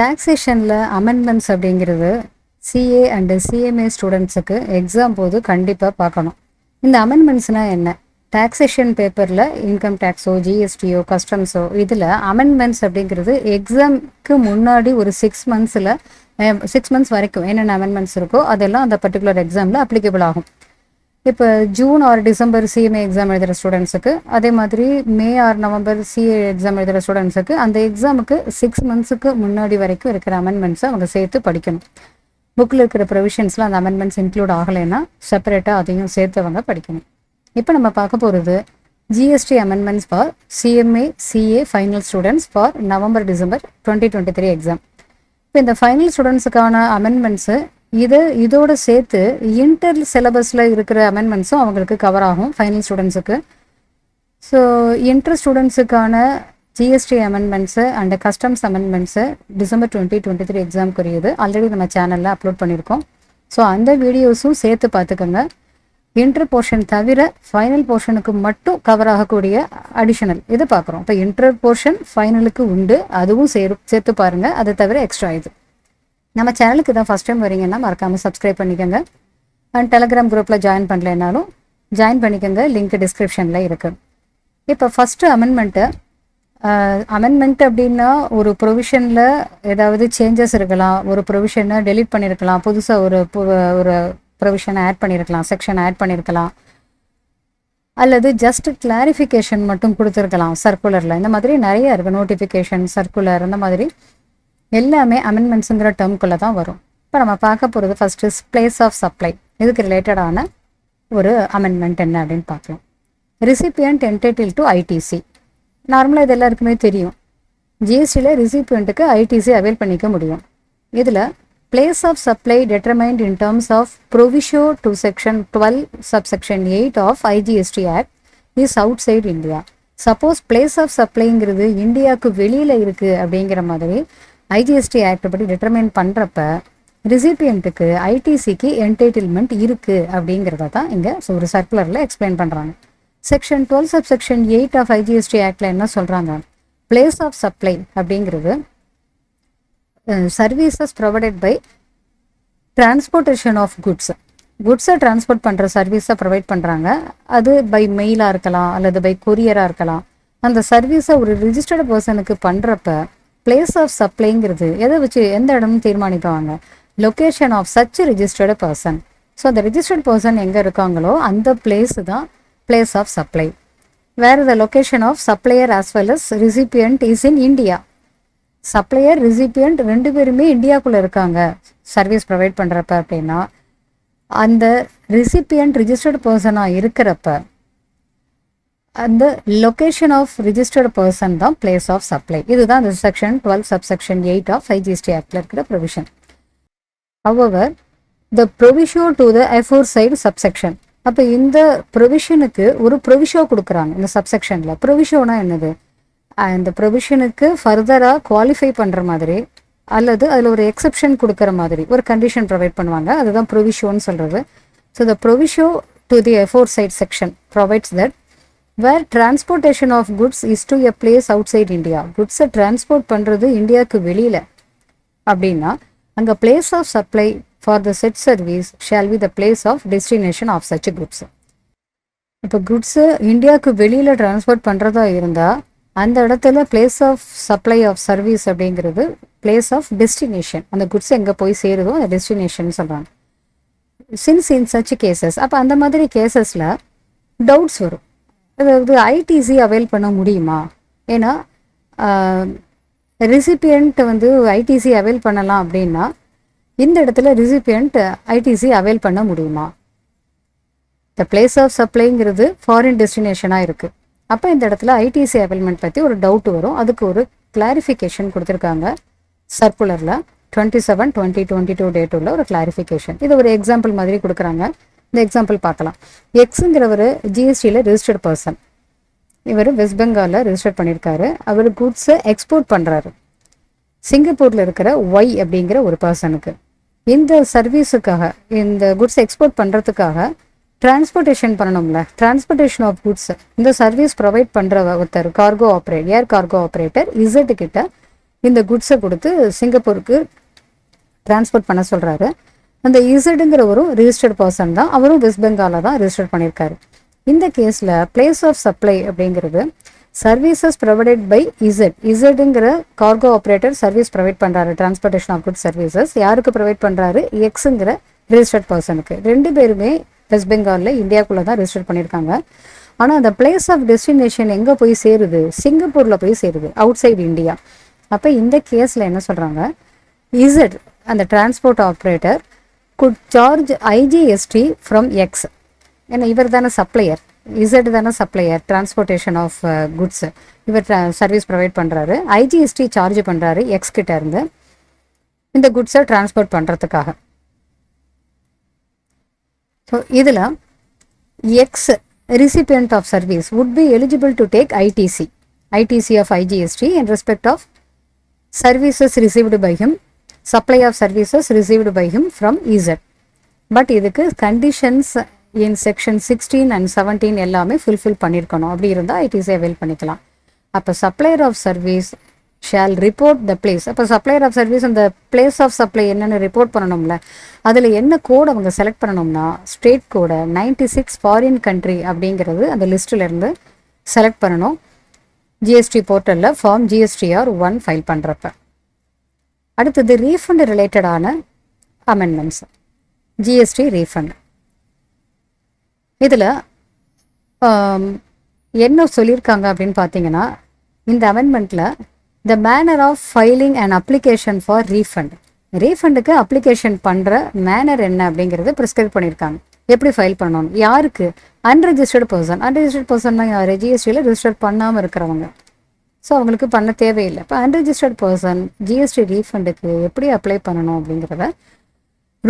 டாக்ஸேஷனில் amendments அப்படிங்கிறது CA and CMA ஸ்டூடெண்ட்ஸுக்கு exam போது கண்டிப்பாக பார்க்கணும். இந்த அமெண்ட்மெண்ட்ஸ்னால் என்ன? டாக்ஸேஷன் பேப்பரில் இன்கம் டேக்ஸோ ஜிஎஸ்டியோ கஸ்டம்ஸோ இதில் அமெண்ட்மெண்ட்ஸ் அப்படிங்கிறது எக்ஸாமுக்கு முன்னாடி ஒரு 6 மந்த்ஸ் வரைக்கும் என்னென்ன அமெண்ட்மெண்ட்ஸ் இருக்கோ அதெல்லாம் அந்த பர்டிகுலர் எக்ஸாமில் அப்ளிகபிள் ஆகும். இப்போ June R December CMA exam எழுதுகிற ஸ்டூடெண்ட்ஸுக்கு, அதே மாதிரி மே ஆர் நவம்பர் சிஏ எக்ஸாம் எழுதுகிற ஸ்டூடெண்ட்ஸுக்கு அந்த எக்ஸாமுக்கு 6 மந்த்ஸுக்கு முன்னாடி வரைக்கும் இருக்கிற அமெண்ட்மெண்ட்ஸை அவங்க சேர்த்து படிக்கணும். புக்கில் இருக்கிற ப்ரொவிஷன்ஸில் அந்த அமெண்ட்மெண்ட்ஸ் இன்க்ளூட் ஆகலைன்னா செப்பரேட்டாக அதையும் சேர்த்து அவங்க படிக்கணும். இப்போ நம்ம பார்க்க போகிறது GST amendments for CMA CA final students for November December 2023 exam. இப்போ இந்த ஃபைனல் ஸ்டூடெண்ட்ஸுக்கான அமெண்ட்மெண்ட்ஸு இதோட சேர்த்து இன்டர் சிலபஸில் இருக்கிற அமெண்ட்மெண்ட்ஸும் அவங்களுக்கு கவர் ஆகும் ஃபைனல் ஸ்டூடெண்ட்ஸுக்கு. ஸோ இன்டர் ஸ்டூடெண்ட்ஸுக்கான GST amendments and customs amendments December 2023 எக்ஸாமுக்குரியது ஆல்ரெடி நம்ம சேனலில் அப்லோட் பண்ணியிருக்கோம். ஸோ அந்த வீடியோஸும் சேர்த்து பார்த்துக்கோங்க. இன்டர் போர்ஷன் தவிர ஃபைனல் போர்ஷனுக்கு மட்டும் கவர் ஆகக்கூடிய அடிஷனல் இது பார்க்குறோம். இப்போ இன்டர் போர்ஷன் ஃபைனலுக்கு உண்டு, அதுவும் சேர்த்து பாருங்கள். அது தவிர எக்ஸ்ட்ரா இது. நம்ம சேனலுக்கு தான் ஃபஸ்ட் டைம் வரீங்கன்னா மறக்காமல் சப்ஸ்கிரைப் பண்ணிக்கோங்க. அண்ட் டெலகிராம் குரூப்பில் ஜாயின் பண்ணலைன்னாலும் ஜாயின் பண்ணிக்கோங்க, லிங்க் டிஸ்கிரிப்ஷனில் இருக்குது. இப்போ ஃபஸ்ட்டு அமெண்ட்மெண்ட் அப்படின்னா ஒரு ப்ரொவிஷனில் ஏதாவது சேஞ்சஸ் இருக்கலாம், ஒரு ப்ரொவிஷனை டெலீட் பண்ணியிருக்கலாம், புதுசாக ஒரு ப்ரொவிஷனை ஆட் பண்ணியிருக்கலாம், செக்ஷன் ஆட் பண்ணியிருக்கலாம், அல்லது ஜஸ்ட் கிளாரிஃபிகேஷன் மட்டும் கொடுத்துருக்கலாம் சர்க்குலரில். இந்த மாதிரி நிறைய இருக்குது, நோட்டிஃபிகேஷன், சர்க்குலர், இந்த மாதிரி எல்லாமே அமெண்ட்மெண்ட்ஸுங்கிற டேர்ம்குள்ளே தான் வரும். இப்போ நம்ம பார்க்க போகிறது ஃபஸ்ட்டு பிளேஸ் ஆஃப் சப்ளை. இதுக்கு ரிலேட்டடான ஒரு அமெண்ட்மெண்ட் என்ன அப்படின்னு பார்க்கலாம். Recipient entitle to ITC. நார்மலாக இது எல்லாருக்குமே தெரியும். ஜிஎஸ்டியில் ரிசிபியண்ட்டுக்கு ஐடிசி அவைல் பண்ணிக்க முடியும். இதில் place of supply determined in terms of proviso to section 12 subsection 8 of IGST Act is outside India. Suppose place of சப்ளைங்கிறது இந்தியாவுக்கு வெளியில் இருக்குது அப்படிங்கிற மாதிரி ஐஜிஎஸ்டி ஆக்ட் படி டிட்டர்மைன் பண்ணுறப்ப ரிசிபியண்ட்டுக்கு ஐடிசிக்கு என்டைட்டில்மெண்ட் இருக்குது அப்படிங்கிறத தான் இங்கே ஒரு சர்க்குலரில் எக்ஸ்பிளைன் பண்ணுறாங்க. செக்ஷன் 12 சப்செக்ஷன் 8 ஆஃப் ஐஜிஎஸ்டி ஆக்டில் என்ன சொல்கிறாங்க? பிளேஸ் ஆஃப் சப்ளை அப்படிங்கிறது services provided by transportation of குட்ஸை டிரான்ஸ்போர்ட் பண்ணுற சர்வீஸை ப்ரொவைட் பண்ணுறாங்க. அது பை மெயிலாக இருக்கலாம் அல்லது பை கொரியராக இருக்கலாம். அந்த சர்வீஸை ஒரு ரிஜிஸ்டர்டு பர்சனுக்கு பண்ணுறப்ப பிளேஸ் ஆஃப் சப்ளைங்கிறது எதை வச்சு எந்த இடம்னு தீர்மானிப்பாங்க? Location of such registered person. So அந்த ரிஜிஸ்டர்ட் பர்சன் எங்கே இருக்காங்களோ அந்த பிளேஸு தான் place of supply. Where the location of supplier as well as recipient is in India. Supplier recipient 2 பேருமே இந்தியாவுக்குள்ளே இருக்காங்க சர்வீஸ் ப்ரொவைட் பண்ணுறப்ப அப்படின்னா அந்த ரிசிபியன்ட் ரிஜிஸ்டர்டு பர்சனாக இருக்கிறப்ப அந்த லொக்கேஷன் ஆஃப் ரிஜிஸ்டர்டு பர்சன் தான் பிளேஸ் ஆஃப் சப்ளை. இதுதான் இந்த செக்ஷன் 12 சப்செக்ஷன் 8 ஆஃப் ஐஜிஎஸ்டி ஆக்டில் இருக்கிற provision. However the proviso to the aforesaid subsection. அப்போ இந்த ப்ரொவிஷனுக்கு ஒரு ப்ரொவிஷோ கொடுக்குறாங்க இந்த சப்செக்ஷனில். ப்ரொவிஷோனா என்னது? அந்த ப்ரொவிஷனுக்கு ஃபர்தராக குவாலிஃபை பண்ணுற மாதிரி அல்லது அதில் ஒரு எக்ஸப்ஷன் கொடுக்குற மாதிரி ஒரு கண்டிஷன் ப்ரொவைட் பண்ணுவாங்க. அதுதான் ப்ரொவிஷோன்னு சொல்கிறது. So the proviso to the aforesaid section provides that where transportation of goods is to a place outside India. குட்ஸை டிரான்ஸ்போர்ட் பண்ணுறது இந்தியாவுக்கு வெளியில் அப்படின்னா அங்கே place of supply for the said service shall be the place of destination of such goods. இப்போ goods இந்தியாவுக்கு வெளியில் transport பண்ணுறதா இருந்தால் அந்த இடத்துல place of supply of service அப்படிங்கிறது பிளேஸ் ஆஃப் டெஸ்டினேஷன். அந்த குட்ஸ் எங்கே போய் சேருதோ அந்த டெஸ்டினேஷன் சொல்கிறாங்க. சின்ஸ் இன் சச் கேசஸ், அப்போ அந்த மாதிரி கேசஸில் டவுட்ஸ் வரும். அதாவது ஐடிசி அவைல் பண்ண முடியுமா? ஏன்னா ரிசிபியன்ட் ஐடிசி அவைல் பண்ணலாம் அப்படின்னா இந்த இடத்துல ரிசிபியன்ட் ஐடிசி அவைல் பண்ண முடியுமா? த பிளேஸ் ஆஃப் சப்ளைங்கிறது ஃபாரின் டெஸ்டினேஷனாக இருக்குது. அப்போ இந்த இடத்துல ஐடிசி அவைல்மெண்ட் பற்றி ஒரு டவுட் வரும். அதுக்கு ஒரு கிளாரிஃபிகேஷன் கொடுத்துருக்காங்க சர்க்குலரில் 27/2022 டேட்டுள்ள ஒரு கிளாரிஃபிகேஷன். இது ஒரு எக்ஸாம்பிள் மாதிரி கொடுக்குறாங்க. இந்த எக்ஸாம்பிள் பார்க்கலாம். எக்ஸுங்கிறவர் ஜிஎஸ்டியில் ரிஜிஸ்டர்ட் பர்சன். இவர் வெஸ்ட் பெங்காலில் ரிஜிஸ்டர் பண்ணியிருக்காரு. அவர் குட்ஸை எக்ஸ்போர்ட் பண்ணுறாரு சிங்கப்பூரில் இருக்கிற ஒய் அப்படிங்கிற ஒரு பர்சனுக்கு. இந்த சர்வீஸுக்காக இந்த குட்ஸ் எக்ஸ்போர்ட் பண்ணுறதுக்காக டிரான்ஸ்போர்ட்டேஷன் பண்ணணும்ல, டிரான்ஸ்போர்ட்டேஷன் ஆஃப் குட்ஸ் இந்த சர்வீஸ் ப்ரொவைட் பண்ணுற ஒருத்தர் ஏர் கார்கோ ஆப்ரேட்டர் இசட் கிட்ட இந்த குட்ஸை கொடுத்து சிங்கப்பூருக்கு டிரான்ஸ்போர்ட் பண்ண சொல்கிறாரு. அந்த இசட்டுங்கிறவரும் ரிஜிஸ்டர்ட் பர்சன் தான், அவரும் வெஸ்ட் பெங்காலில் தான் ரிஜிஸ்டர் பண்ணியிருக்காரு. இந்த கேஸில் பிளேஸ் ஆஃப் சப்ளை அப்படிங்கிறது சர்வீசஸ் ப்ரொவைடட் பை இசட்டுங்கிற கார்கோ ஆப்ரேட்டர் சர்வீஸ் ப்ரொவைட் பண்ணுறாரு, டிரான்ஸ்போர்ட்டேஷன் ஆஃப் குட் சர்வீசஸ். யாருக்கு ப்ரொவைட் பண்ணுறாரு? எக்ஸுங்கிற ரிஜிஸ்டர்ட் பர்சனுக்கு. 2 பேருமே வெஸ்ட் பெங்காலில் இந்தியாவுக்குள்ளே தான் ரிஜிஸ்டர் பண்ணியிருக்காங்க. ஆனால் அந்த பிளேஸ் ஆஃப் டெஸ்டினேஷன் எங்கே போய் சேருது? சிங்கப்பூரில் போய் சேருது, அவுட் சைடு இந்தியா. அப்போ இந்த கேஸில் என்ன சொல்கிறாங்க? இசட் அந்த transport operator good charge IGST from X. ஏன்னா இவர் தானே சப்ளையர், இசட் தானே சப்ளையர் டிரான்ஸ்போர்ட்டேஷன் ஆஃப் குட்ஸ். இவர் சர்வீஸ் ப்ரொவைட் பண்ணுறாரு, IGST சார்ஜ் பண்ணுறாரு எக்ஸ் கிட்ட இருந்து இந்த குட்ஸை டிரான்ஸ்போர்ட் பண்ணுறதுக்காக. ஸோ இதில் X recipient of service would be eligible to take ITC of IGST in respect of services received by him, supply of services received by him from EZ. But இதுக்கு conditions in section 16 and 17 எல்லாமே fulfill பண்ணியிருக்கணும். அப்படி இருந்தால் ITC avail பண்ணிக்கலாம். அப்போ supplier of service shall report the place. அப்போ supplier of service அந்த place of supply என்னென்னு ரிப்போர்ட் பண்ணணும்ல, அதில் என்ன கோட் அவங்க செலக்ட் பண்ணணும்னா ஸ்டேட் கோடை 96 ஃபாரின் கண்ட்ரி அப்படிங்கிறது அந்த லிஸ்ட்டிலேருந்து செலக்ட் பண்ணணும். ஜிஎஸ்டி போர்ட்டலில் ஃபார்ம் GSTR 1 ஃபைல் பண்ணுறப்ப. அடுத்தது ரீஃபண்ட் ரிலேட்டடான அமெண்ட்மெண்ட்ஸ், ஜிஎஸ்டி ரீஃபண்ட். இதில் என்ன சொல்லியிருக்காங்க அப்படின்னு பார்த்தீங்கன்னா, இந்த அமெண்ட்மெண்ட்டில் the manner of filing an application for refund, ரீஃபண்டுக்கு அப்ளிகேஷன் பண்ணுற மேனர் என்ன அப்படிங்கிறது ப்ரிஸ்கிரைப் பண்ணியிருக்காங்க. எப்படி ஃபைல் பண்ணணும், யாருக்கு? அன்ரெஜிஸ்டர்ட் பர்சன்னா யார்? ஜிஎஸ்டியில் ரிஜிஸ்டர் பண்ணாமல் இருக்கிறவங்க. ஸோ அவங்களுக்கு பண்ண தேவையில்லை. இப்போ அன்ரெஜிஸ்டர்ட் பர்சன் ஜிஎஸ்டி ரீஃபண்டுக்கு எப்படி அப்ளை பண்ணணும் அப்படிங்கிறத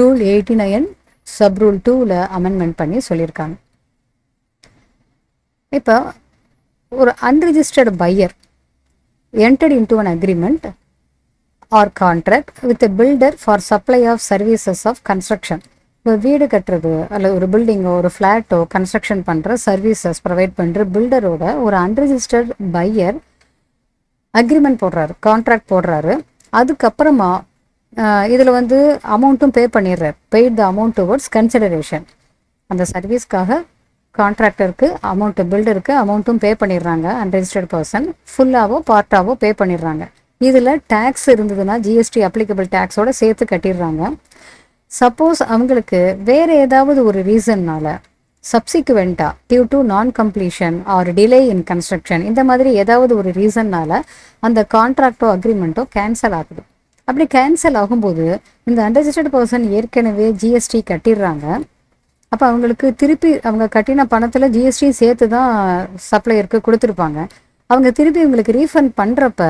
ரூல் 89 சப் ரூல் 2ல் அமெண்ட்மெண்ட் பண்ணி சொல்லியிருக்காங்க. இப்போ ஒரு unregistered buyer entered into an agreement or contract with a builder for supply of services of construction. இப்போ வீடு கட்டுறது அல்லது ஒரு பில்டிங்கோ ஒரு ஃப்ளாட்டோ கன்ஸ்ட்ரக்ஷன் பண்ணுற சர்வீசஸ் ப்ரொவைட் பண்ணுற பில்டரோட ஒரு அன்ரெஜிஸ்டர்ட் பையர் அக்ரிமெண்ட் போடுறாரு, கான்ட்ராக்ட் போடுறாரு. அதுக்கப்புறமா இதில் அமௌண்ட்டும் பே பண்ணிடுறாரு. Paid the amount towards consideration. அந்த சர்வீஸ்க்காக கான்ட்ராக்டருக்கு அமௌண்ட்டு, பில்டருக்கு அமௌண்ட்டும் பே பண்ணிடுறாங்க. அன்ரெஜிஸ்டர்ட் பர்சன் ஃபுல்லாவோ பார்ட்டாவோ பே பண்ணிடுறாங்க. இதில் டேக்ஸ் இருந்ததுன்னா ஜிஎஸ்டி அப்ளிகபிள் டேக்ஸோட சேர்த்து கட்டிடுறாங்க. சப்போஸ் அவங்களுக்கு வேறு ஏதாவது ஒரு ரீசன்னால சப்சிக்வெண்ட்டாக due to non completion or delay in construction, இந்த மாதிரி ஏதாவது ஒரு ரீசன்னால அந்த கான்ட்ராக்டோ அக்ரிமெண்ட்டோ கேன்சல் ஆகுது. அப்படி கேன்சல் ஆகும்போது இந்த அன்ரெஜிஸ்டர்ட் பர்சன் ஏற்கனவே ஜிஎஸ்டி கட்டிடுறாங்க. அப்போ அவங்களுக்கு திருப்பி அவங்க கட்டின பணத்தில் ஜிஎஸ்டி சேர்த்து தான் சப்ளையருக்கு கொடுத்துருப்பாங்க. அவங்க திருப்பி இவங்களுக்கு ரீஃபண்ட் பண்ணுறப்ப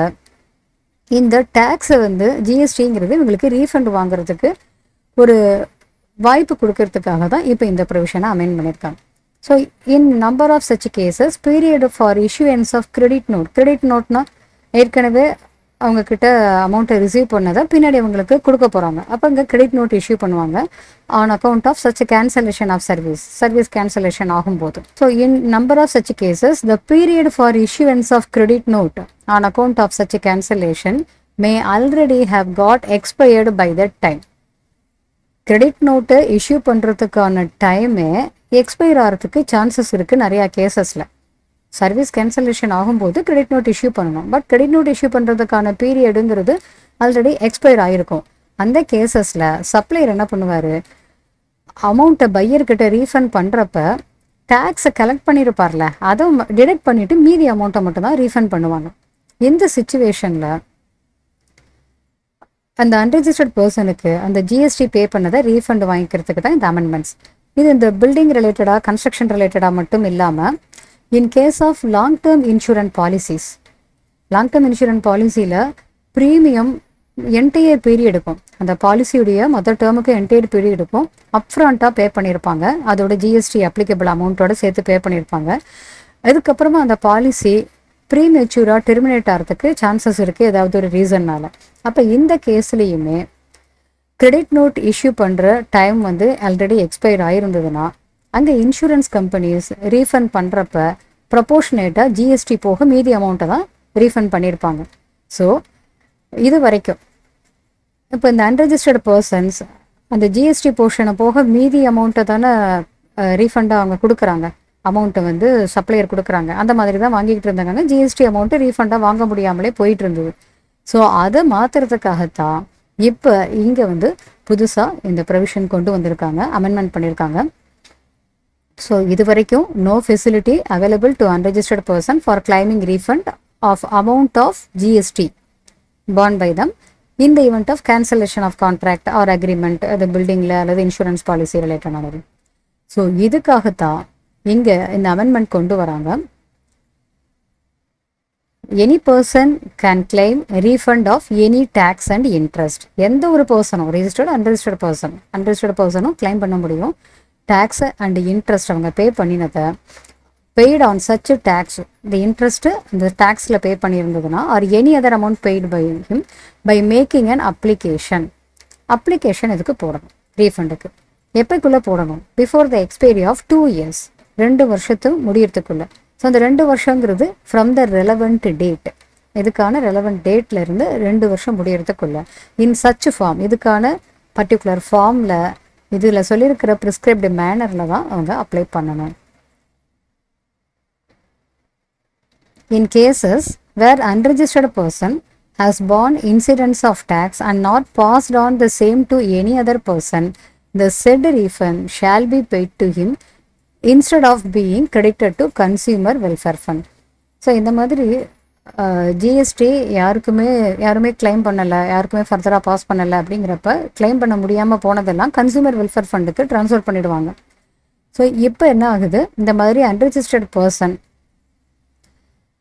இந்த டேக்ஸை ஜிஎஸ்டிங்கிறது இவங்களுக்கு ரீஃபண்ட் வாங்குறதுக்கு ஒரு வாய்ப்பு கொடுக்கறதுக்காக தான் இப்போ இந்த ப்ரொவிஷனை அமெண்ட் பண்ணியிருக்காங்க. So in number of such cases period for issuance of credit நோட்னா ஏற்கனவே அவங்க கிட்ட அமௌண்ட்டை ரிசீவ் பண்ணதை பின்னாடி அவங்களுக்கு கொடுக்க போகிறாங்க. அப்போ இங்கே கிரெடிட் நோட் இஷ்யூ பண்ணுவாங்க on account of such cancellation of service cancellation ஆகும்போது. So in number of such cases the period for issuance of credit note on account of such cancellation may already have got expired by that time. Credit நோட்டை issue பண்ணுறதுக்கான டைமே expire ஆகிறதுக்கு chances இருக்குது நிறையா கேசஸில். Service cancellation ஆகும்போது credit note issue பண்ணணும். But credit note issue பண்ணுறதுக்கான பீரியடுங்கிறது ஆல்ரெடி எக்ஸ்பயர் ஆகிருக்கும். அந்த கேசஸில் சப்ளையர் என்ன பண்ணுவார், அமௌண்ட்டை பையர்கிட்ட ரீஃபண்ட் பண்ணுறப்ப டேக்ஸை கலெக்ட் பண்ணியிருப்பார்ல, அதை டிடெக்ட் பண்ணிவிட்டு மீதி அமௌண்ட்டை மட்டும்தான் ரீஃபண்ட் பண்ணுவாங்க. இந்த சிச்சுவேஷனில் அந்த அன்ரெஜிஸ்டர்ட் பர்சனுக்கு அந்த ஜிஎஸ்டி பே பண்ணதை ரீஃபண்ட் வாங்கிக்கிறதுக்கு தான் இந்த அமெண்ட்மெண்ட்ஸ். இது இந்த பில்டிங் ரிலேட்டடாக கன்ஸ்ட்ரக்ஷன் ரிலேட்டடாக மட்டும் இல்லாமல் in case of long term insurance பாலிசியில் ப்ரீமியம் என்டையர் பீரியட் இருக்கும். அந்த பாலிசியுடைய மொத்த டேர்முக்கு என்டையர் பீரியட் இருக்கும். அப்ஃப்ரண்ட்டாக பே பண்ணியிருப்பாங்க, அதோட ஜிஎஸ்டி அப்ளிகபிள் அமௌண்ட்டோட சேர்த்து பே பண்ணியிருப்பாங்க. அதுக்கப்புறமா அந்த பாலிசி ப்ரீமெச்சூராக டெர்மினேட் ஆகிறதுக்கு சான்சஸ் இருக்குது ஏதாவது ஒரு ரீசன்னால். அப்போ இந்த கேஸ்லேயுமே கிரெடிட் நோட் இஷ்யூ பண்ணுற டைம் ஆல்ரெடி எக்ஸ்பயர் ஆகிருந்ததுன்னா அங்கே இன்சூரன்ஸ் கம்பெனிஸ் ரீஃபண்ட் பண்ணுறப்ப ப்ரொபோர்ஷனேட்டாக ஜிஎஸ்டி போக மீதி அமௌண்ட்டை தான் ரீஃபண்ட் பண்ணியிருப்பாங்க. ஸோ இது வரைக்கும் இப்போ இந்த அன்ரெஜிஸ்டர்டு பர்சன்ஸ் அந்த ஜிஎஸ்டி போர்ஷனை போக மீதி அமௌண்ட்டை தானே ரீஃபண்டாக அவங்க கொடுக்குறாங்க. அமௌண்ட்டை வந்து சப்ளையர் கொடுக்குறாங்க. அந்த மாதிரி தான் வாங்கிக்கிட்டு இருந்தாங்க. ஜிஎஸ்டி அமௌண்ட்டு ரீஃபண்டாக வாங்க முடியாமலே போயிட்டு இருந்தது. ஸோ அதை மாற்றுறதுக்காகத்தான் இப்போ இங்கே வந்து புதுசாக இந்த ப்ரொவிஷன் கொண்டு வந்திருக்காங்க, அமெண்ட்மெண்ட் பண்ணியிருக்காங்க. ஸோ இது வரைக்கும் no facility available to unregistered person for claiming refund of amount of GST borne by them in the event of cancellation of contract or agreement அது பில்டிங்கில் அல்லது இன்சூரன்ஸ் பாலிசி ரிலேட்டட் ஆனது. So இதுக்காகத்தான் இங்கே இந்த அமெண்ட்மெண்ட் கொண்டு வராங்க. Any person can claim refund of any tax and interest. எந்த ஒரு பர்சனும் அன்ரெஜிஸ்டர்ட் பர்சனும் கிளைம் பண்ண முடியும். டேக்ஸ் அண்ட் இன்ட்ரெஸ்ட் அவங்க பே பண்ணினதை paid on such a tax, the interest the taxல pay பண்ணியிருந்ததுன்னா or any other amount paid by him by making an application. இதுக்கு போடணும் ரீஃபண்டுக்கு. எப்போக்குள்ளே போடணும்? Before the expiry of 2 years, 2 வருஷத்து முடியறதுக்குள்ள. ஸோ அந்த 2 வருஷங்கிறது ஃப்ரம் த ரெலவெண்ட் டேட், இதுக்கான ரெலவெண்ட் டேட்ல இருந்து 2 வருஷம் முடியறதுக்குள்ள. இன் சச் ஃபார்ம், இதுக்கான பர்டிகுலர் ஃபார்மில் இதில் சொல்லியிருக்கிற ப்ரிஸ்கிரைப்டு மேனரில் தான் அவங்க அப்ளை பண்ணணும். In cases where unregistered person has borne incidents of tax and not passed on the same to any other person, the said refund shall be paid to him instead of being credited to consumer welfare fund. So இந்த மாதிரி GST யாருமே claim பண்ணலை, யாருக்குமே ஃபர்தராக pass பண்ணலை அப்படிங்கிறப்ப claim பண்ண முடியாமல் போனதெல்லாம் கன்சூமர் வெல்ஃபேர் ஃபண்டுக்கு ட்ரான்ஸ்ஃபர் பண்ணிடுவாங்க. ஸோ இப்போ என்ன ஆகுது, இந்த மாதிரி அன்ரெஜிஸ்டர்ட் பர்சன்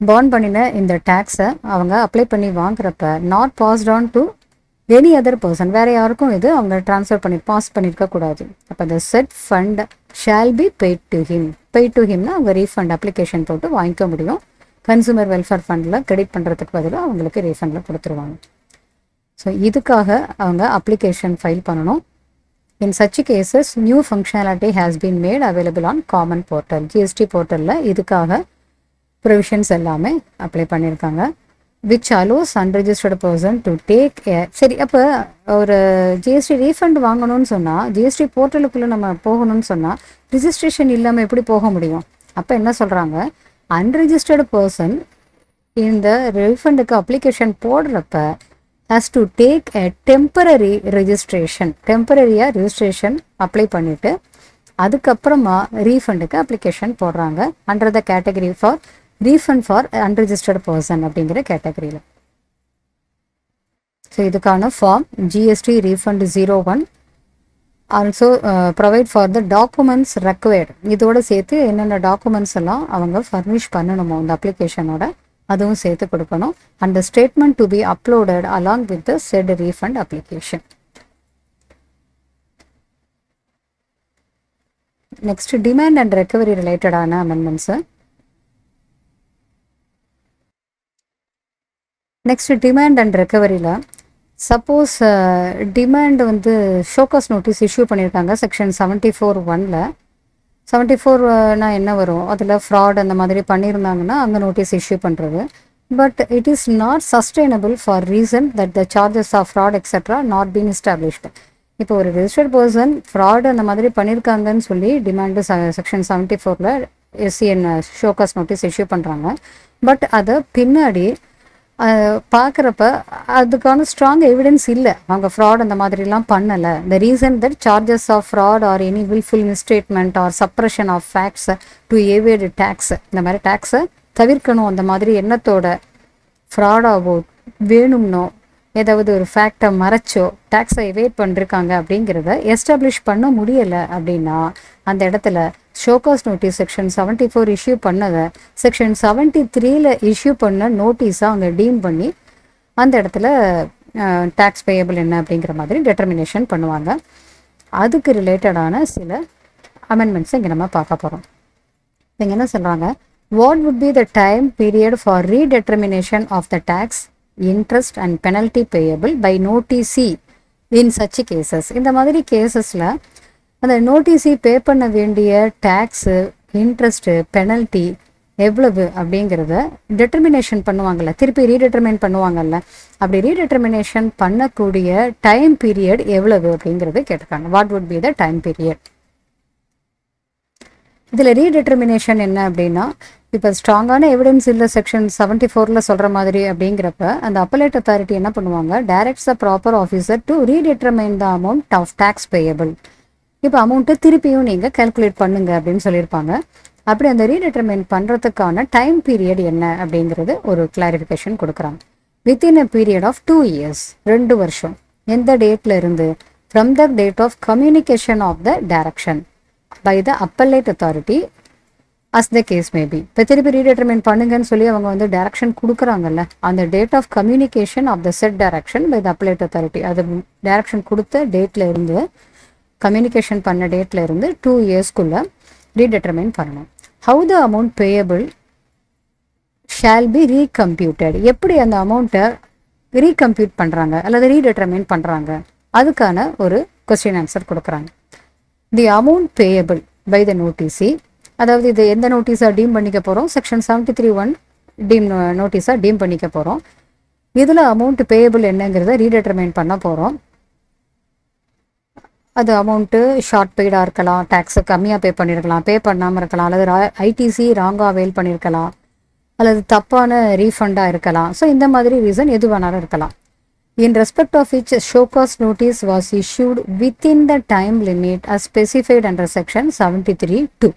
பார்ன் பண்ணின இந்த டேக்ஸை அவங்க அப்ளை பண்ணி வாங்குறப்ப not passed on to any other person, வேறு யாருக்கும் இது அவங்க ட்ரான்ஸ்ஃபர் பாஸ் பண்ணியிருக்க கூடாது. அப்போ இந்த said fund shall be paid to ஹிம்னா அவங்க ரீஃபண்ட் அப்ளிகேஷன் போட்டு வாங்கிக்க முடியும். கன்சூமர் வெல்ஃபேர் ஃபண்டில் கிரெடிட் பண்ணுறதுக்கு பதிலாக அவங்களுக்கு ரீஃபண்டில் கொடுத்துருவாங்க. ஸோ இதுக்காக அவங்க அப்ளிகேஷன் ஃபைல் பண்ணணும். இன் such cases new functionality has been made available on common portal. GST போர்ட்டலில் இதுக்காக ப்ரொவிஷன்ஸ் எல்லாமே அப்ளை பண்ணியிருக்காங்க. Which allows unregistered person to take சரி, அப்போ ஒரு ஜிஎஸ்டி ரீஃபண்ட் வாங்கணும்னு சொன்னால், ஜிஎஸ்டி போர்ட்டலுக்குள்ளே நம்ம போகணும்னு சொன்னால் ரிஜிஸ்ட்ரேஷன் இல்லாமல் எப்படி போக முடியும்? அப்போ என்ன சொல்கிறாங்க, அன்ரெஜிஸ்டர்டு பர்சன் இந்த ரீஃபண்டுக்கு அப்ளிகேஷன் போடுறப்ப has to take a temporary registration apply பண்ணிவிட்டு அதுக்கப்புறமா ரீஃபண்டுக்கு அப்ளிகேஷன் போடுறாங்க. Under the category for refund for unregistered person அப்படிங்கிற கேட்டகரியில். ஸோ இதுக்கான form GST refund 01 also provide for the documents required. இதோடு சேர்த்து என்னென்ன டாக்குமெண்ட்ஸ் எல்லாம் அவங்க ஃபர்னிஷ் பண்ணணுமோ இந்த அப்ளிகேஷனோட அதுவும் சேர்த்து கொடுக்கணும். And the statement to be uploaded along with the said refund application. Next demand and recovery ரிலேட்டடான அமெண்ட்மெண்ட்ஸு. நெக்ஸ்ட் டிமாண்ட் அண்ட் ரெக்கவரியில் சப்போஸ் டிமாண்ட் வந்து ஷோகாஸ் நோட்டீஸ் இஷ்யூ பண்ணியிருக்காங்க செக்ஷன் 74(1)ல். 74 என்ன வரும், அதில் ஃப்ராட் அந்த மாதிரி பண்ணியிருந்தாங்கன்னா அங்கே நோட்டீஸ் இஷ்யூ பண்ணுறது. But it is not sustainable for reason that the charges of fraud etcetera not been established. இப்போ ஒரு ரிஜிஸ்டர்ட் பர்சன் ஃப்ராட் அந்த மாதிரி பண்ணியிருக்காங்கன்னு சொல்லி டிமாண்டு செக்ஷன் 74ல் எஸ்சிஎன் ஷோகாஸ் நோட்டீஸ் இஷ்யூ பண்ணுறாங்க. பட் அதை பின்னாடி பார்க்குறப்ப அதுக்கான ஸ்ட்ராங் எவிடன்ஸ் இல்லை, அவங்க ஃப்ராட் அந்த மாதிரிலாம் பண்ணலை. The reason that charges of fraud or any wilful misstatement or suppression of facts to evade tax, இந்த மாதிரி டேக்ஸை தவிர்க்கணும் அந்த மாதிரி எண்ணத்தோட ஃப்ராடாகவோ வேணும்னோ ஏதாவது ஒரு ஃபேக்டை மறைச்சோ டேக்ஸை எவேட் பண்ணிருக்காங்க அப்படிங்கிறத எஸ்டாப்ளிஷ் பண்ண முடியலை அப்படின்னா அந்த இடத்துல ஷோகாஸ் நோட்டீஸ் செக்ஷன் 74 இஷ்யூ பண்ணதை செக்ஷன் 73ல் இஷ்யூ பண்ண நோட்டீஸாக அவங்க டீம் பண்ணி அந்த இடத்துல டேக்ஸ் பேயபிள் என்ன அப்படிங்கிற மாதிரி டெட்டர்மினேஷன் பண்ணுவாங்க. அதுக்கு ரிலேட்டடான சில அமெண்ட்மெண்ட்ஸை இங்கே நம்ம பார்க்க போகிறோம். இங்கே என்ன சொல்கிறாங்க, what would be the time period for redetermination of the tax interest and penalty payable by noticee in such cases. இந்த மாதிரி கேசஸில் அந்த நோட்டீஸி பே பண்ண வேண்டிய டேக்ஸு, இன்ட்ரெஸ்ட்டு, பெனல்ட்டி எவ்வளவு அப்படிங்கிறத டிட்டர்மினேஷன் பண்ணுவாங்கல்ல, திருப்பி ரீடிட்டர்மைன் பண்ணுவாங்கல்ல, அப்படி ரீடிட்டர்மினேஷன் பண்ணக்கூடிய டைம் பீரியட் எவ்வளவு அப்படிங்கிறது கேட்டிருக்காங்க. What would be the time period? இதில் ரீடிட்டர்மினேஷன் என்ன அப்படின்னா, இப்போ ஸ்ட்ராங்கான எவிடன்ஸ் இல்லை செக்ஷன் 74 சொல்கிற மாதிரி அப்படிங்கிறப்ப அந்த அப்பலேட் அத்தாரிட்டி என்ன பண்ணுவாங்க, directs the proper officer to redetermine the amount of tax payable. இப்போ அமௌண்ட்டு திருப்பியும் நீங்கள் கால்குலேட் பண்ணுங்க அப்படின்னு சொல்லியிருப்பாங்க. அப்படி அந்த ரீடிட்டர்மைன் பண்ணுறதுக்கான டைம் பீரியட் என்ன அப்படிங்கிறது ஒரு கிளாரிஃபிகேஷன் கொடுக்குறாங்க. Within a period of 2 years, 2 வருஷம். எந்த டேட்ல இருந்து? From the date of communication of the direction by the appellate authority as the case may be. இப்போ திருப்பி ரீடிட்டர்மைன் பண்ணுங்கன்னு சொல்லி அவங்க வந்து டைரக்ஷன் கொடுக்குறாங்கல்ல, அந்த date of communication of the said direction by the appellate authority, அது டைரக்ஷன் கொடுத்த டேட்ல இருந்து, கம்யூனிகேஷன் பண்ண டேட்ல இருந்து 2 yearsக்குள்ள ரீடிட்டர்மைன் பண்ணணும். How the amount payable shall be recomputed. எப்படி அந்த அமௌண்ட்டை ரீகம்ப்யூட் பண்ணுறாங்க அல்லது ரீடிட்டர்மைன் பண்ணுறாங்க, அதுக்கான ஒரு கொஸ்டின் ஆன்சர் கொடுக்குறாங்க. The amount payable by the noticee, அதாவது இது எந்த நோட்டீஸாக டீம் பண்ணிக்க போகிறோம், செக்ஷன் 73(1) டீம் நோட்டீஸாக டீம் பண்ணிக்க போகிறோம். இதில் அமௌண்ட் பேயபிள் என்னங்கிறத ரீடிட்டர்மைன் பண்ண போகிறோம். அது அமௌண்ட்டு ஷார்ட் பெய்டாக இருக்கலாம், டேக்ஸை கம்மியாக பே பண்ணியிருக்கலாம், பே பண்ணாமல் இருக்கலாம், அல்லது ஐடிசி ராங்காக அவைல் பண்ணியிருக்கலாம், அல்லது தப்பான ரீஃபண்டாக இருக்கலாம். ஸோ இந்த மாதிரி ரீசன் எது வேணாலும் இருக்கலாம். In respect of which show cause notice was issued within the time limit as specified under section 73(2).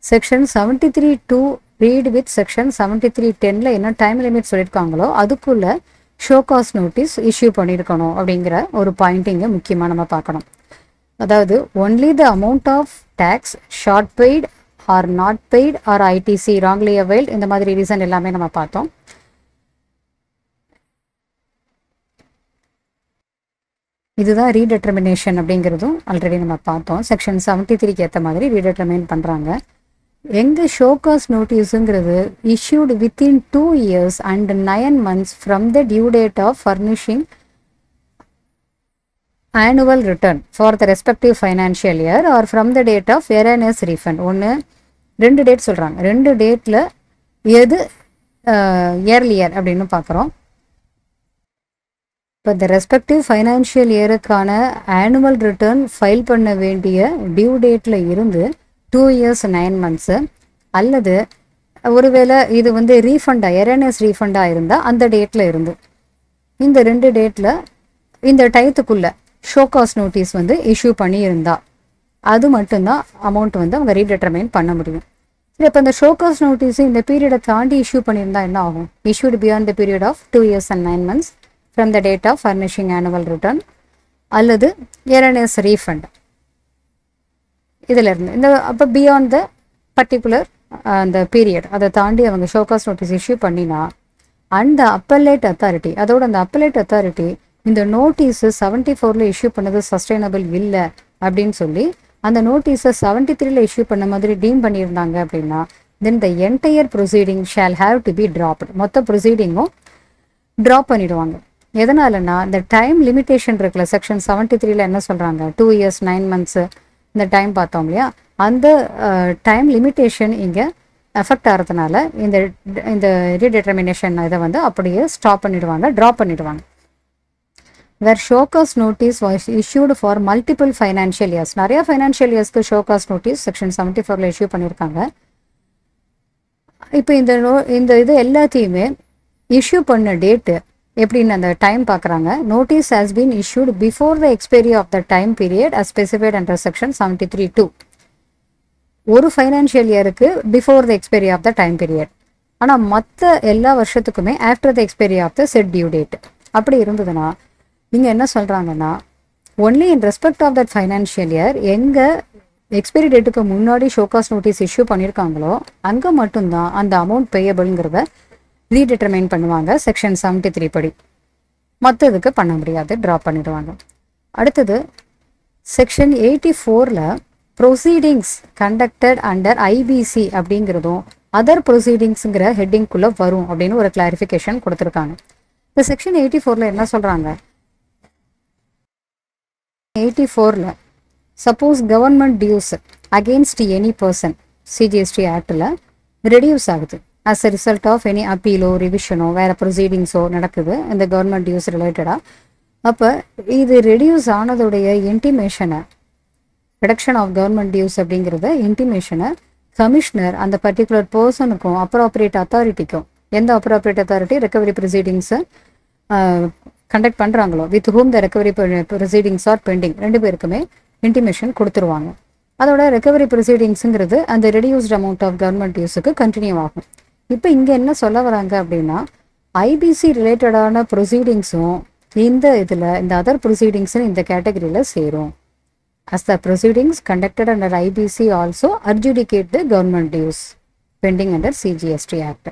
Section 73(2) read with section 73(10)ல் என்ன டைம் லிமிட் சொல்லியிருக்காங்களோ அதுக்குள்ள ஷோகாஸ் நோட்டீஸ் இஷ்யூ பண்ணியிருக்கணும் அப்படிங்கிற ஒரு பாயிண்ட் இங்கே முக்கியமாக நம்ம பார்க்கணும். அதாவது only the amount of tax short paid or not paid or ITC wrongly availed, இந்த மாதிரி ரீசன் எல்லாமே நம்ம பார்த்தோம். இதுதான் ரீடிட்டர்மினேஷன் அப்படிங்கிறதும் ஆல்ரெடி நம்ம பார்த்தோம். செக்ஷன் 73க்கு ஏற்ற மாதிரி ரீடிட்டர்மைன் பண்ணுறாங்க. எங்கே ஷோகாஸ் நோட்டீஸுங்கிறது issued within 2 years and 9 months from the due date of furnishing annual return for the respective financial year or from the date of erroneous refund. ஒன்று 2 டேட் சொல்கிறாங்க. 2 டேட்டில் எது இயர்லியர் அப்படின்னு பார்க்குறோம். இப்போ இந்த ரெஸ்பெக்டிவ் ஃபைனான்ஷியல் இயருக்கான ஆனுவல் ரிட்டர்ன் ஃபைல் பண்ண வேண்டிய டியூ டேட்டில் இருந்து 2 years 9 months, அல்லது ஒருவேளை இது வந்து ரீஃபண்டாக எரேனியஸ் ரீஃபண்டாக இருந்தால் அந்த டேட்டில் இருந்து, இந்த 2 டேட்டில் இந்த டயத்துக்குள்ளே ஷோகாஸ் நோட்டீஸ் வந்து இஷ்யூ பண்ணியிருந்தா அது மட்டும்தான் அமௌண்ட் வந்து அவங்க ரீடிட்டர்மைன் பண்ண முடியும். சரி, இப்போ இந்த ஷோகாஸ் நோட்டீஸ் இந்த பீரியடை தாண்டி இஷ்யூ பண்ணியிருந்தா என்ன ஆகும்? Issued beyond the period of 2 years and 9 months from the date of furnishing annual return அல்லது எரேனியஸ் ரீஃபண்ட் இதில் இருந்து இந்த அப்போ பியாண்ட் த பர்டிகுலர் அந்த பீரியட் அதை தாண்டி அவங்க ஷோகாஸ் நோட்டீஸ் இஷ்யூ பண்ணினா அந்த அப்பலேட் அத்தாரிட்டி, அதோட அந்த அப்பலேட் அத்தாரிட்டி இந்த நோட்டீஸு 74ல் இஷ்யூ பண்ணது சஸ்டைனபிள் இல்லை அப்படின்னு சொல்லி அந்த நோட்டீஸை 73ல் இஷ்யூ பண்ண மாதிரி டீம் பண்ணியிருந்தாங்க அப்படின்னா then the entire proceeding shall have to be dropped. மொத்த ப்ரொசீடிங்கும் ட்ராப் பண்ணிடுவாங்க. எதனாலனா இந்த டைம் லிமிட்டேஷன் இருக்குல்ல, செக்ஷன் 73ல் என்ன சொல்கிறாங்க, 2 years 9 months இந்த டைம் பார்த்தோம் இல்லையா, அந்த டைம் லிமிட்டேஷன் இங்கே எஃபெக்ட் ஆகிறதுனால இந்த இந்த ரீடிட்டர்மினேஷன் இதை வந்து அப்படியே ஸ்டாப் பண்ணிடுவாங்க, ட்ராப் பண்ணிடுவாங்க. Where show cause notice was issued for multiple financial years, நிறையா ஃபைனான்ஷியல் இயர்ஸ்க்கு ஷோகாஸ் நோட்டீஸ் செக்ஷன் 74ல் இஷ்யூ பண்ணியிருக்காங்க. இப்போ இந்த இது எல்லாத்தையுமே இஷ்யூ பண்ண டேட்டு எப்படின்னு அந்த டைம் பார்க்குறாங்க. Notice has been issued before the expiry of the time period as specified under section 73(2). ஒரு ஃபைனான்ஷியல் இயருக்கு before the expiry of the time period, ஆனால் மற்ற எல்லா வருஷத்துக்குமே after the expiry of the said due date. அப்படி இருந்ததுன்னா இங்கே என்ன சொல்கிறாங்கன்னா only in respect of that financial year எங்கே எக்ஸ்பைரி டேட்டுக்கு முன்னாடி ஷோகாஸ் நோட்டீஸ் இஷ்யூ பண்ணியிருக்காங்களோ அங்கே மட்டும்தான் அந்த அமௌண்ட் பேயபிள்ங்கிறத ரீடிட்டர்மைன் பண்ணுவாங்க செக்ஷன் 73 படி. மற்றதுக்கு பண்ண முடியாது, ட்ராப் பண்ணிடுவாங்க. அடுத்தது செக்ஷன் 84ல் ப்ரொசீடிங்ஸ் கண்டக்டட் அண்டர் ஐபிசி அப்படிங்கிறதும் அதர் ப்ரொசீடிங்ஸுங்கிற ஹெட்டிங்குள்ளே வரும் அப்படின்னு ஒரு கிளாரிஃபிகேஷன் கொடுத்துருக்காங்க. இந்த செக்ஷன் 84ல் என்ன சொல்கிறாங்க, 84ல் suppose government dues against any person CGST ஆக்டில் ரெடியூஸ் ஆகுது as a result of any அப்பீலோ ரிவிஷனோ வேறு ப்ரொசீடிங்ஸோ நடக்குது இந்த கவர்மெண்ட் டியூஸ் ரிலேட்டடாக. அப்போ இது ரெடியூஸ் ஆனதுடைய இன்டிமேஷனை, ரிடக்ஷன் ஆஃப் கவர்மெண்ட் டியூஸ் அப்படிங்கிறத இன்டிமேஷனை கமிஷனர் அந்த பர்டிகுலர் பர்சனுக்கும் அப்ராப்ரியேட் அத்தாரிட்டிக்கும், எந்த அப்ராப்ரியேட் அத்தாரிட்டி ரெக்கவரி ப்ரொசீடிங்ஸை கண்டக்ட் பண்ணுறாங்களோ, with whom the recovery proceedings are pending, ரெண்டு பேருக்குமே இன்டிமேஷன் கொடுத்துருவாங்க. அதோட ரெக்கவரி ப்ரொசீடிங்ஸுங்கிறது அந்த reduced amount of government டியூஸுக்கு continue ஆகும். இப்போ இங்கே என்ன சொல்ல வராங்க அப்படின்னா, ஐபிசி ரிலேட்டடான ப்ரொசீடிங்ஸும் இந்த அதர் ப்ரொசீடிங்ஸும் இந்த கேட்டகரியில் சேரும். as the proceedings conducted under IBC also adjudicate the government dues pending under CGST Act.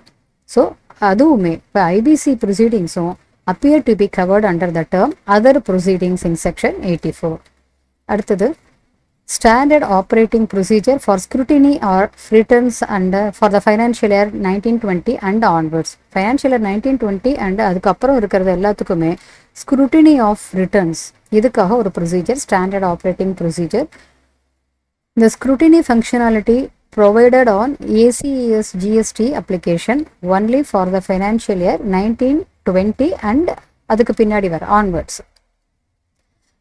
So அதுவுமே இப்போ IBC ப்ரொசீடிங்ஸும் appear to be covered under the term other proceedings in section 84. அடுத்தது standard operating procedure for scrutiny or returns and for the financial year 1920 and onwards. Financial year 1920 and அதுக்கப்புறம் இருக்கிறது எல்லாத்துக்குமே scrutiny of returns இதுக்காக ஒரு procedure, standard operating procedure. இந்த scrutiny functionality provided on ACES GST application only for the financial year 1920 and அதுக்கு பின்னாடி வர onwards.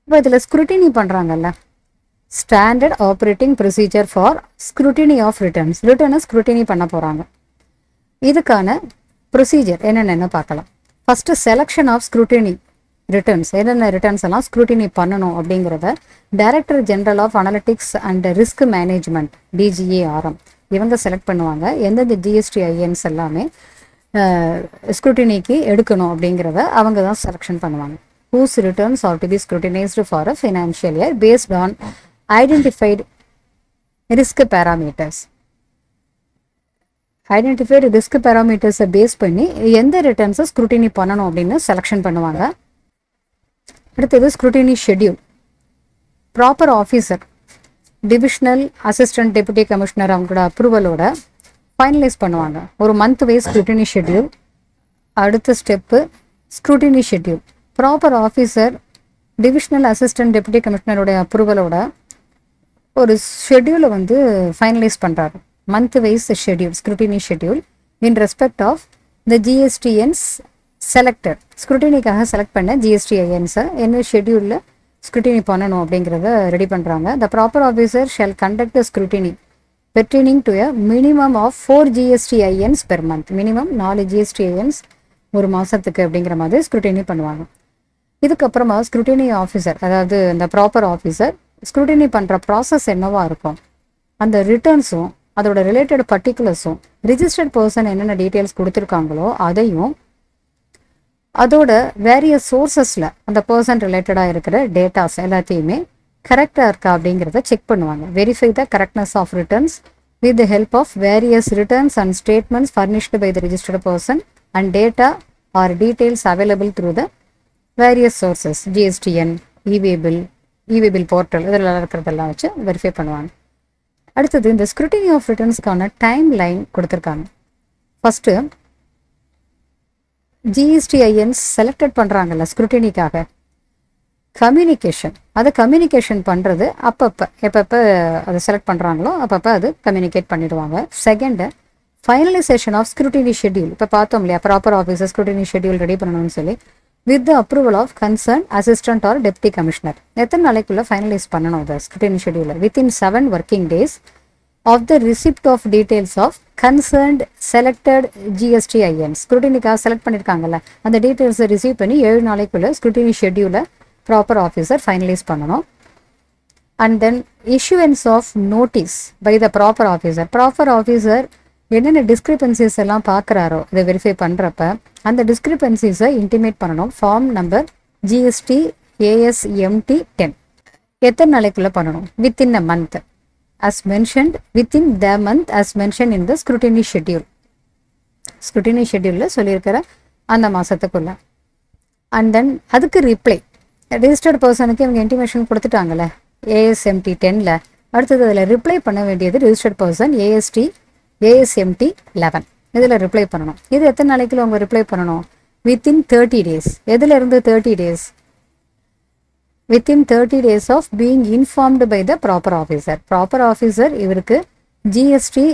இப்போ இதில் ஸ்க்ரூட்டினி பண்ணுறாங்கல்ல, standard operating procedure for scrutiny of returns, ரிட்டர்னை ஸ்க்ரூட்டினி பண்ண போகிறாங்க. இதுக்கான ப்ரொசீஜர் என்னென்னு பார்க்கலாம். First selection of scrutiny returns, என்னென்ன ரிட்டர்ன்ஸ் எல்லாம் ஸ்க்ரூட்டினி பண்ணணும் அப்படிங்கிறத director general of analytics and risk management DGARM இவங்க செலக்ட் பண்ணுவாங்க. எந்தெந்த GSTINs எல்லாமே ஸ்க்ரூட்டினிக்கு எடுக்கணும் அப்படிங்கிறத அவங்க தான் செலெக்ஷன் பண்ணுவாங்க. whose returns are to be scrutinized for a financial year based on identified risk parameters. Identified risk பேராமீட்டர்ஸை பேஸ் பண்ணி எந்த ரிட்டர்ன்ஸை ஸ்க்ரூட்டினி பண்ணணும் அப்படின்னு செலெக்ஷன் பண்ணுவாங்க. அடுத்தது scrutiny schedule. Proper officer, divisional assistant deputy commissioner அவங்களோட அப்ரூவலோட ஃபைனலைஸ் பண்ணுவாங்க ஒரு மந்த் வைஸ் ஸ்க்ரூட்டினி ஷெட்யூல். அடுத்த step scrutiny schedule. Proper officer divisional assistant deputy கமிஷனரோட அப்ரூவலோட ஒரு ஷெட்யூலை ஃபைனலைஸ் பண்ணுறாரு. month wise schedule, scrutiny schedule in respect of the GSTINs selected. ஸ்க்ரூட்டினிக்காக செலக்ட் பண்ண GSTINs என்ன ஷெட்யூலில் ஸ்க்ரூட்டினி பண்ணணும் அப்படிங்கிறத ரெடி பண்ணுறாங்க. The proper officer shall conduct a scrutiny pertaining to a minimum of 4 GSTINs per month. Minimum 4 GSTINs ஒரு மாதத்துக்கு அப்படிங்கிற மாதிரி ஸ்க்ரூட்டினி பண்ணுவாங்க. இதுக்கப்புறமா ஸ்க்ரூட்டினி ஆஃபீஸர், அதாவது இந்த ப்ராப்பர் ஆஃபீஸர் ஸ்க்ரூட்டினி பண்ணுற ப்ராசஸ் என்னவா இருக்கும், அந்த ரிட்டர்ன்ஸும் அதோட ரிலேட்டட் பர்டிகுலர்ஸும் ரிஜிஸ்டர்ட் பர்சன் என்னென்ன டீட்டெயில்ஸ் கொடுத்துருக்காங்களோ அதையும் அதோட வேரியஸ் சோர்சஸில் அந்த பர்சன் ரிலேட்டடாக இருக்கிற டேட்டாஸ் எல்லாத்தையுமே கரெக்டாக இருக்கா அப்படிங்கிறத செக் பண்ணுவாங்க. Verify the correctness of returns with the help of various returns and statements furnished by the registered person and data or details available through the various sources, GSTN, e way bill portal இதெல்லாம் இருக்கிறதெல்லாம் வச்சு verify பண்ணுவாங்க. அடுத்தது இந்த scrutiny of ரிட்டர்ன்ஸ்க்கான time line கொடுத்துருக்காங்க. First GSTINs selected பண்ணுறாங்கல்ல ஸ்க்ரூட்டினிக்காக, கம்யூனிகேஷன், அதை கம்யூனிகேஷன் பண்ணுறது எப்பப்போ அதை செலக்ட் பண்ணுறாங்களோ அப்பப்போ அது கம்யூனிகேட் பண்ணிடுவாங்க. Second finalisation of scrutiny schedule. இப்போ பார்த்தோம் இல்லையா, proper officer scrutiny schedule ready பண்ணணும்னு சொல்லி with the approval of concern assistant or deputy commissioner. எத்தனை நாளைக்குள்ளே ஃபைனலைஸ் பண்ணணும் அதை ஸ்க்ரூட்டினி ஷெட்யூலில்? Within 7 working days of the receipt of details of concerned selected GSTINs. ஸ்க்ரூட்டினிக்காக செலக்ட் பண்ணியிருக்காங்கல்ல அந்த டீட்டெயில்ஸை ரிசீவ் பண்ணி 7 நாளைக்குள்ளே ஸ்க்ரூட்டினி ஷெட்யூலை ப்ராப்பர் ஆஃபீஸர் ஃபைனலைஸ் பண்ணணும். And then issuance of notice by the proper officer. Proper officer என்னென்ன டிஸ்கிரிபன்சிஸ் எல்லாம் பார்க்குறாரோ இதை வெரிஃபை பண்ணுறப்ப அந்த டிஸ்கிரிபன்சிஸை இன்டிமேட் பண்ணணும். Form number GST ASMT 10. எத்தனை நாளைக்குள்ளே பண்ணணும்? Within a month as mentioned, within the month as mentioned in the scrutiny schedule. Scrutiny ஷெட்யூலில் சொல்லியிருக்கிற அந்த மாதத்துக்குள்ள. அண்ட் தென் அதுக்கு ரிப்ளை ரிஜிஸ்டர்ட் பர்சனுக்கு இவங்க இன்டிமேஷன் கொடுத்துட்டாங்கல்ல ASMT 10ல். அடுத்தது அதில் ரிப்ளை பண்ண வேண்டியது ரிஜிஸ்டர்ட் பர்சன் ASMT 11. இதில் ரிப்ளை பண்ணணும். இது எத்தனை நாளைக்குள்ள அவங்க ரிப்ளை பண்ணணும்? Within 30 days. எதுலேருந்து 30 days? within 30 days of being informed by the proper officer. Proper officer இவருக்கு ஜிஎஸ்டி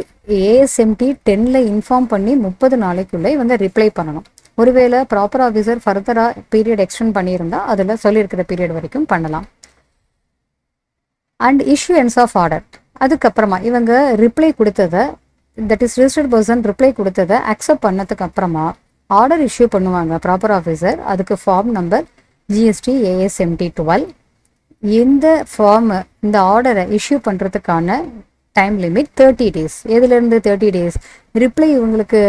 ஏஎஸ்எம்டி 10ல் இன்ஃபார்ம் பண்ணி 30 நாளைக்குள்ளே இவங்க ரிப்ளை பண்ணணும். ஒருவேளை ப்ராப்பர் ஆஃபீஸர் ஃபர்தராக பீரியட் எக்ஸ்டெண்ட் பண்ணியிருந்தா அதில் சொல்லியிருக்கிற பீரியட் வரைக்கும் பண்ணலாம். அண்ட் இஷ்யூஎன்ஸ் ஆஃப் ஆர்டர், அதுக்கப்புறமா இவங்க ரிப்ளை கொடுத்ததை, that is registered person reply கொடுத்ததை அக்செப்ட் பண்ணதுக்கு அப்புறமா ஆர்டர் இஷ்யூ பண்ணுவாங்க ப்ராப்பர் ஆஃபீஸர். அதுக்கு ஃபார்ம் நம்பர் ஜிஎஸ்டி ஏஎஸ்எம்டி 12. இந்த ஃபார்ம், இந்த ஆர்டரை இஷ்யூ பண்ணுறதுக்கான டைம் லிமிட் 30 days. எதுலேருந்து 30 days? ரிப்ளை இவங்களுக்கு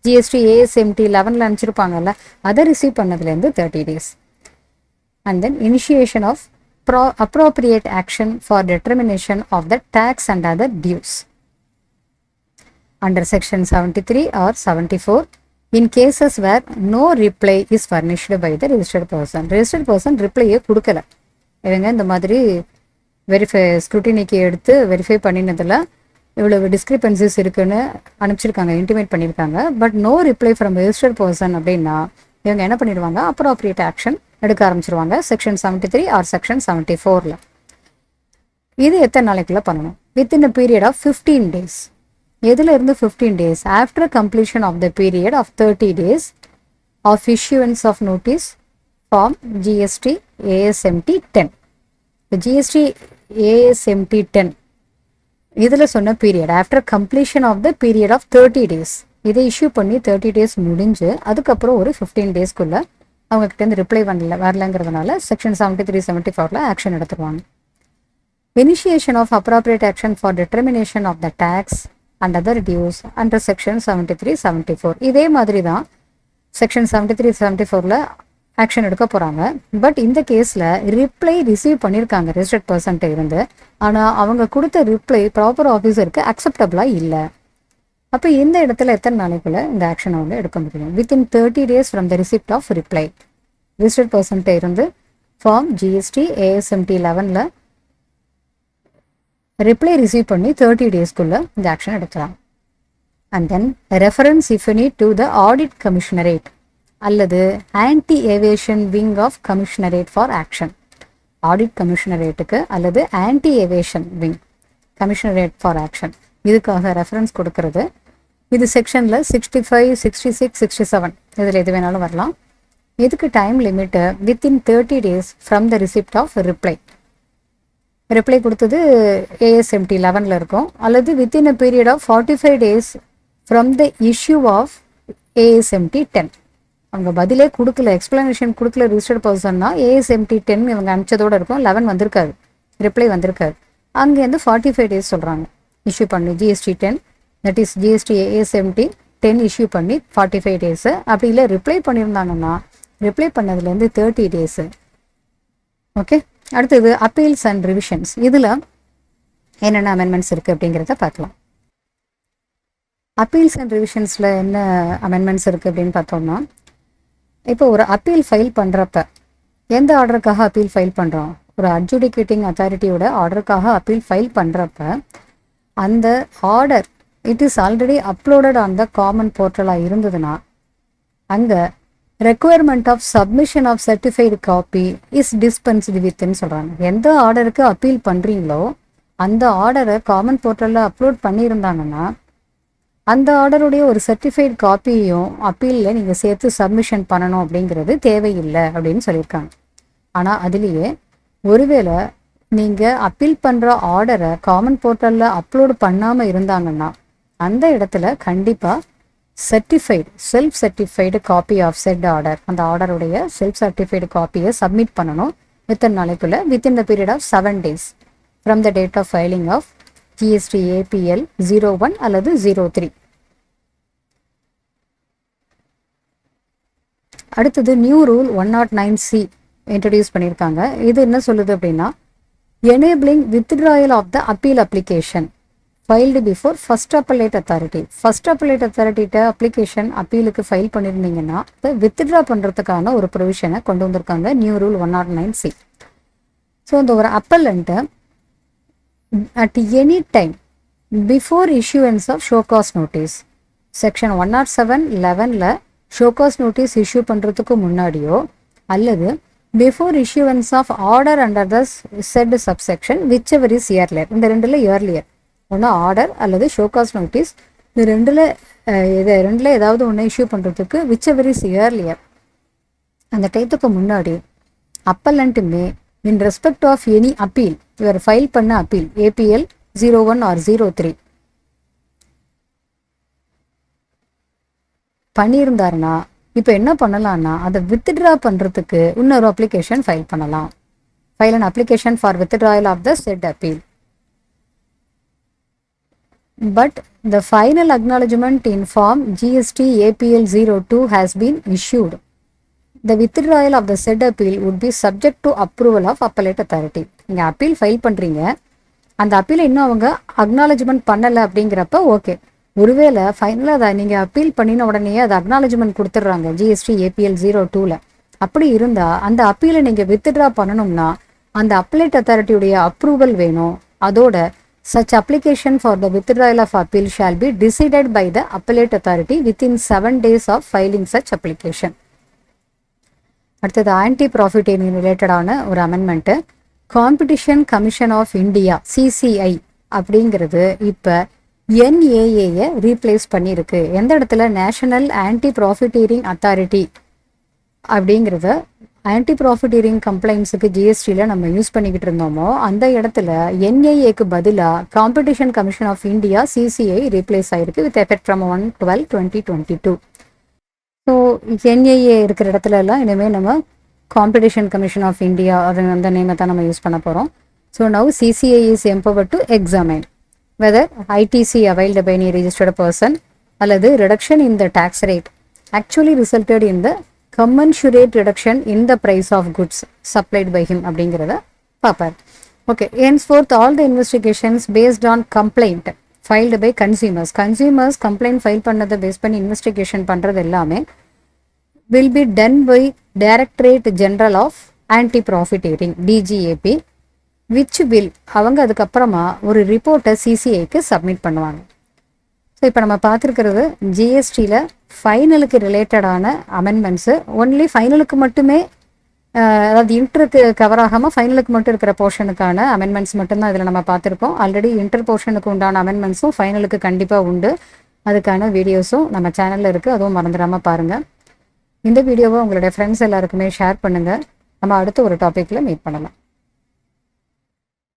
ஜிஎஸ்டி ஏஎஸ்எம்டி 11ல் அனுப்பிச்சிருப்பாங்கல்ல, அதை ரிசீவ் பண்ணதுலேருந்து 30 days. And then initiation of appropriate action for determination of the tax and other dues under section 73 or 74 in cases where no reply is furnished by the registered person. registered person ரிப்ளையே கொடுக்கல, இவங்க இந்த மாதிரி ஸ்க்ரூட்டினிக்கு எடுத்து verify பண்ணினதில் இவ்வளவு discrepancies இருக்குன்னு அனுப்பிச்சிருக்காங்க, intimate பண்ணியிருக்காங்க. But no reply from registered person அப்படின்னா இவங்க என்ன பண்ணிடுவாங்க, அப்ரோப்ரியேட் ஆக்ஷன் எடுக்க ஆரம்பிச்சிருவாங்க செக்ஷன் 73 ஆர் செக்ஷன் 74ல். இது எத்தனை நாளைக்குள்ள பண்ணணும்? Within a period of 15 days. எதுல இருந்து 15 days? After completion of the period of 30 days of issuance of notice form GST ASMT 10. GST ASMT 10 இதில் சொன்ன period after completion of the period of 30 days. இதை issue பண்ணி 30 days முடிஞ்சு அதுக்கப்புறம் ஒரு 15 daysக்குள்ள அவங்க கிட்டேருந்து ரிப்ளை வரலங்கிறதுனால செக்ஷன் 73 74ல் ஆக்ஷன் எடுத்துருவாங்க. Initiation of appropriate action for determination of the tax and other dues under section 73 74. இதே மாதிரி தான் செக்ஷன் 73 74ல் ஆக்ஷன் எடுக்க போகிறாங்க. பட் இந்த கேஸில் ரிப்ளை ரிசீவ் பண்ணியிருக்காங்க ரெஜிஸ்டர்ட் பர்சன்ட்டை இருந்து, ஆனால் அவங்க கொடுத்த ரிப்ளை ப்ராப்பர் ஆஃபீஸருக்கு அக்செப்டபிளாக இல்லை. அப்போ இந்த இடத்துல எத்தனை நாளைக்குள்ள இந்த ஆக்ஷன் அவங்க எடுக்க முடியும்? Within 30 days from the receipt of reply. Registered பர்சன்ட்டை இருந்து ஃபார்ம் ஜிஎஸ்டி ஏஎஸ்எம்டி 11ல் ரிப்ளை ரிசீவ் பண்ணி 30 daysக்குள்ள இந்த ஆக்ஷன் எடுக்கலாம். And then reference if any to the audit commissionerate அல்லது anti aviation wing of commissionerate for action. Audit கமிஷனரேட்டுக்கு அல்லது anti aviation wing commissionerate for action இதுக்காக ரெஃபரன்ஸ் கொடுக்கறது. இது செக்ஷனில் 65 66 67 இதில் எது வேணாலும் வரலாம். இதுக்கு time limit within 30 days from the receipt of reply. Reply கொடுத்தது ஏஎஸ்எம்டி 11ல் இருக்கும், அல்லது within a period of 45 days from the issue of ASMT 10. அவங்க பதிலே கொடுக்கல, எக்ஸ்பிளனேஷன் கொடுக்கல ரிஜிஸ்டர்ட் பர்சன்னா ஏஎஸ்எம்டி 10 இவங்க அனுப்பிச்சதோடு இருக்கும், 11 வந்திருக்காது, ரிப்ளை வந்திருக்காது. அங்கேருந்து 45 days சொல்கிறாங்க இஷ்யூ பண்ணி GST 10, that is GST ASMT 10 issue பண்ணி 45 days. அப்படி இல்லை ரிப்ளை பண்ணியிருந்தாங்கன்னா ரிப்ளை பண்ணதுலேருந்து 30 days. ஓகே, அடுத்தது அப்பீல்ஸ் அண்ட் ரிவிஷன்ஸ். இதில் என்னென்ன அமெண்ட்மெண்ட்ஸ் இருக்குது அப்படிங்கிறத பார்க்கலாம். அப்பீல்ஸ் அண்ட் ரிவிஷன்ஸில் என்ன அமெண்ட்மெண்ட்ஸ் இருக்குது அப்படின்னு பார்த்தோம்னா, இப்போ ஒரு அப்பீல் ஃபைல் பண்ணுறப்ப எந்த ஆர்டருக்காக அப்பீல் ஃபைல் பண்ணுறோம்? ஒரு அட்ஜுடிகேட்டிங் அத்தாரிட்டியோட ஆர்டருக்காக அப்பீல் ஃபைல் பண்ணுறப்ப அந்த order it is already uploaded on the common போர்ட்டலாக இருந்ததுன்னா அங்கே requirement of submission of certified copy is dispensed வித்ன்னு சொல்கிறாங்க. எந்த ஆர்டருக்கு அப்பீல் பண்ணுறீங்களோ அந்த ஆர்டரை காமன் போர்ட்டலில் அப்லோட் பண்ணியிருந்தாங்கன்னா அந்த ஆர்டருடைய ஒரு சர்டிஃபைடு காப்பியையும் அப்பீலில் நீங்கள் சேர்த்து சப்மிஷன் பண்ணணும் அப்படிங்கிறது தேவையில்லை அப்படின்னு சொல்லியிருக்காங்க. ஆனால் அதுலேயே ஒருவேளை நீங்கள் அப்பீல் பண்ணுற ஆர்டரை காமன் போர்ட்டலில் அப்லோடு பண்ணாமல் இருந்தாங்கன்னா அந்த இடத்துல கண்டிப்பாக certified self certified copy of said order, அந்த ஆர்டருடைய செல்ஃப் சர்டிஃபைடு காப்பியை சப்மிட் பண்ணணும் வித்தின் நாளைக்குள்ள within the period of 7 days from the date of filing of GST APL 01 அல்லது 03. அடுத்தது நியூ ரூல் 109C இன்ட்ரடியூஸ் பண்ணியிருக்காங்க. இது என்ன சொல்லுது அப்படின்னா, enabling withdrawal of the appeal application filed before first appellate authority. First appellate அத்தாரிட்டிகிட்ட application அப்பீலுக்கு file பண்ணியிருந்தீங்கன்னா அதை வித்ட்ரா பண்ணுறதுக்கான ஒரு ப்ரொவிஷனை கொண்டு வந்திருக்காங்க நியூ ரூல் 109C. ஸோ இந்த ஒரு அப்பலண்ட்டை at any time before issuance of show cause notice section 107(11)ல show cause notice issue பண்றதுக்கு முன்னாடியோ அல்லது before issuance of order under the said subsection whichever is earlier, இந்த ரெண்டுல earlier ஒன்று ஆர்டர் அல்லது show cause notice. இது ரெண்டில் ஏதாவது ஒன்று இஷ்யூ பண்ணுறதுக்கு விச் எவர் இஸ் இயர்லியர், அந்த டயத்துக்கு முன்னாடி appellant may in respect of any appeal, இவர் ஃபைல் பண்ண அப்பீல் ஏபிஎல் 01 or 03 பண்ணியிருந்தாருன்னா இப்போ என்ன பண்ணலாம்னா அதை வித்ட்ரா பண்ணுறதுக்கு இன்னொரு அப்ளிகேஷன் ஃபைல் பண்ணலாம். File an application for withdrawal of the said appeal. But the final acknowledgement in form GST APL 02 has been issued. The withdrawal of the said appeal would be subject to approval of appellate authority. நீங்கள் appeal file பண்ணுறீங்க, அந்த அப்பீலை இன்னும் அவங்க acknowledgement பண்ணலை அப்படிங்கிறப்ப okay. ஒருவேளை ஃபைனலாக அதை நீங்கள் அப்பீல் பண்ணின உடனே அதை அக்னாலஜ்மெண்ட் கொடுத்துட்றாங்க ஜிஎஸ்டி ஏபிஎல் 02ல். அப்படி இருந்தால் அந்த அப்பீலை நீங்கள் வித்ட்ரா பண்ணணும்னா அந்த அப்பலேட் அத்தாரிட்டியுடைய அப்ரூவல் வேணும். அதோட such application for the withdrawal of appeal shall be decided by the appellate authority within 7 days of filing such application. அடுத்தது ஆன்டி ப்ராஃபிட்டேரிங் ரிலேட்டடான ஒரு amendment. Competition commission of India CCI அப்படிங்கிறது இப்போ என்ஏஏயை ரீப்ளேஸ் பண்ணியிருக்கு. எந்த இடத்துல நேஷனல் ஆன்டி ப்ராஃபிட்டேரிங் அத்தாரிட்டி அப்படிங்கிறத ஆன்டி ப்ராஃபிட்டேரிங் கம்ப்ளைண்ட்ஸுக்கு ஜிஎஸ்டியில் நம்ம யூஸ் பண்ணிக்கிட்டு இருந்தோமோ அந்த இடத்துல என்ஐஏக்கு பதிலாக competition commission of India CCI replace ஆகிருக்கு with effect from 1/12/2022. So NIA இருக்கிற இடத்துல எல்லாம் இனிமேல் நம்ம காம்படிஷன் கமிஷன் ஆஃப் இந்தியா அந்த நேமை தான் நம்ம யூஸ் பண்ண போகிறோம். So now CCI is empowered to examine whether ITC availed by any registered person அல்லது reduction in the tax rate actually resulted in the commensurate reduction in the price of goods supplied by him அப்படிங்கிறத பார்ப்பார். Okay, henceforth all the investigations based on complaint filed by consumers complaint file பண்ணதை base பண்ணி investigation பண்ணுறது எல்லாமே will be done by Directorate General of Anti-Profiteering DGAP which will அவங்க அதுக்கப்புறமா ஒரு ரிப்போர்ட்டை சிசிஐக்கு சப்மிட் பண்ணுவாங்க. ஸோ இப்போ நம்ம பார்த்துருக்கிறது ஜிஎஸ்டியில் ஃபைனலுக்கு ரிலேட்டடான அமெண்ட்மெண்ட்ஸு. ஒன்லி ஃபைனலுக்கு மட்டுமே, அதாவது இன்டருக்கு கவர் ஆகாமல் ஃபைனலுக்கு மட்டும் இருக்கிற போர்ஷனுக்கான அமெண்ட்மெண்ட்ஸ் மட்டும்தான் இதில் நம்ம பார்த்துருக்கோம். ஆல்ரெடி இன்டர் போர்ஷனுக்கு உண்டான அமெண்ட்மெண்ட்ஸும் ஃபைனலுக்கு கண்டிப்பாக உண்டு. அதுக்கான வீடியோஸும் நம்ம சேனலில் இருக்குது, அதுவும் மறந்துடாமல் பாருங்கள். இந்த வீடியோவை உங்களுடைய ஃப்ரெண்ட்ஸ் எல்லாருக்குமே ஷேர் பண்ணுங்கள். நம்ம அடுத்த ஒரு டாப்பிக்கில் மீட் பண்ணலாம்.